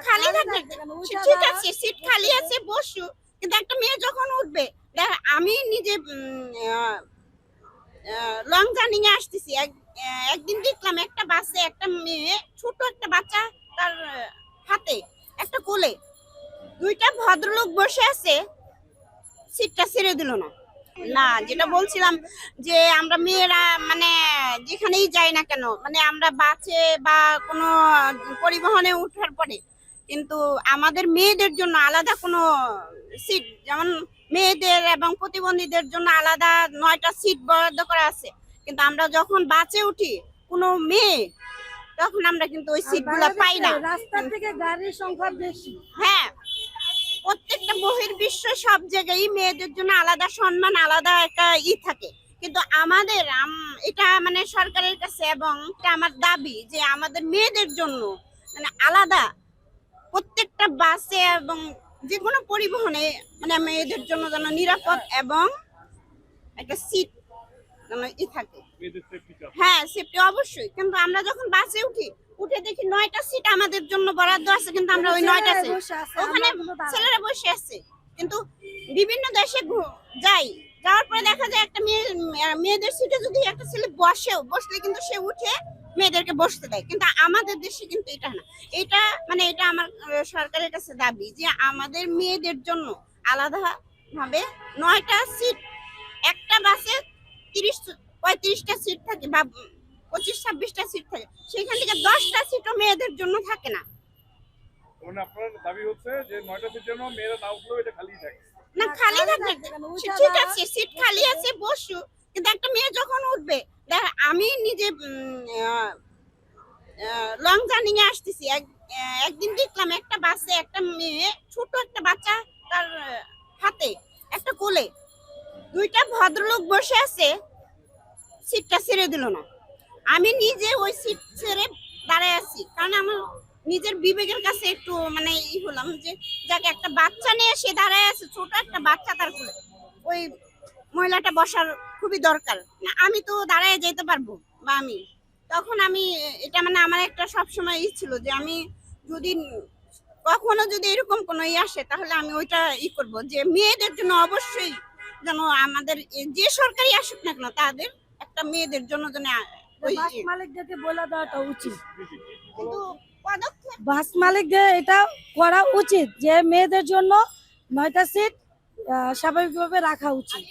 খালি থাকে, ঠিক আছে সিট খালি আছে বসু, কিন্তু একটা মেয়ে যখন উঠবে, দেখ আমি নিজে লং জার্নিং এ আসতেছি, একদিন দেখলাম একটা বাসে একটা মেয়ে, ছোট একটা বাচ্চা, তার হাতে একটা কোলে, দুইটা ভদ্রলোক বসে আছে, সিটটা ছেড়ে দিল না। না, যেটা বলছিলাম যে আমরা মেয়েরা মানে যেখানেই যাই না কেন, মানে আমরা বাসে বা কোনো পরিবহনে ওঠার পরে কিন্তু আমাদের মেয়েদের জন্য আলাদা কোনো সিট, যেমন মেয়েদের এবং প্রতিবন্ধীদের জন্য আলাদা 9টা সিট বরাদ্দ করা আছে, কিন্তু আমরা যখন বাসে উঠি কোনো মেয়ে, তখন আমরা কিন্তু ওই সিটগুলো পাই না। রাস্তা থেকে গাড়ির সংখ্যা বেশি। হ্যাঁ, প্রত্যেকটা বহির্বিশ্ব সব জায়গায় মেয়েদের জন্য আলাদা সম্মান, আলাদা একটা থাকে, কিন্তু আমাদের এটা মানে সরকারের কাছে, এবং এটা আমার দাবি যে আমাদের মেয়েদের জন্য মানে আলাদা প্রত্যেকটা বাসে এবং যে কোনো পরিবহনে মানে মেয়েদের জন্য যেন নিরাপদ এবং একটা সিট যেন থাকে। হ্যাঁ, সেফটি অবশ্যই, কিন্তু আমরা যখন বাসে উঠে দেখি 9টা সিট আমাদের জন্য বরাদ্দ আছে, কিন্তু আমরা ওই 9টা সিট, ওখানে ছেলেরা বসে আছে। কিন্তু বিভিন্ন দেশে যাওয়ার পরে দেখা যায় একটা মেয়েদের সিটে যদি একটা ছেলে বসলে কিন্তু সে উঠে মেয়েদেরকে বসতে দেয়, কিন্তু আমাদের দেশে কিন্তু এটা না। এটা মানে এটা আমার সরকারের কাছে দাবি যে আমাদের মেয়েদের জন্য আলাদা ভাবে 9টা সিট, একটা বাসে 30-35টা সিট থাকে বা 25-26টা সিট থাকে, সেখান থেকে 10টা সিটও মেয়েদের জন্য থাকে না। মানে আপনার দাবি হচ্ছে যে 9টা সিট যেন মেয়েরা না উঠলেও এটা খালি থাকে। না, খালি থাকে, ঠিক আছে সিট খালি আছে বসু, কিন্তু একটা মেয়ে যখন উঠবে, দেখ আমি নিজে লং জার্নিং এ আসতেছি, একদিন দেখলাম একটা বাসে একটা মেয়ে, ছোট একটা বাচ্চা, তার হাতে একটা কোলে, দুইটা ভদ্রলোক বসে আছে, সিটটা ছেড়ে দিল না। আমি নিজে ওই সিট ছেড়ে দাঁড়ায় আছি, কারণ আমার নিজের বিবেকের কাছে একটু মানে হলাম যে যাকে একটা বাচ্চা নিয়ে সে দাঁড়ায় আছে, ছোট একটা বাচ্চা তার কোলে, ওই মহিলাটা বসার খুবই দরকার, আমি তো দাঁড়ায় যেতে পারবো, বা আমি তখন আমি এটা মানে আমার একটা সবসময় ছিল যে আমি যদি কখনো যদি এরকম কোনো আসে, তাহলে আমি ওইটা করব যে মেয়েদের জন্য অবশ্যই যেন আমাদের যে সরকারি আসুক না কেন, তাদের একটা মেয়েদের জন্য যেন বাস মালিকদেরকে বলে দেওয়াটা উচিত, কিন্তু পদক্ষেপ বাস মালিকদের এটা করা উচিত যে মেয়েদের জন্য 9টা সিট স্বাভাবিকভাবে রাখা উচিত।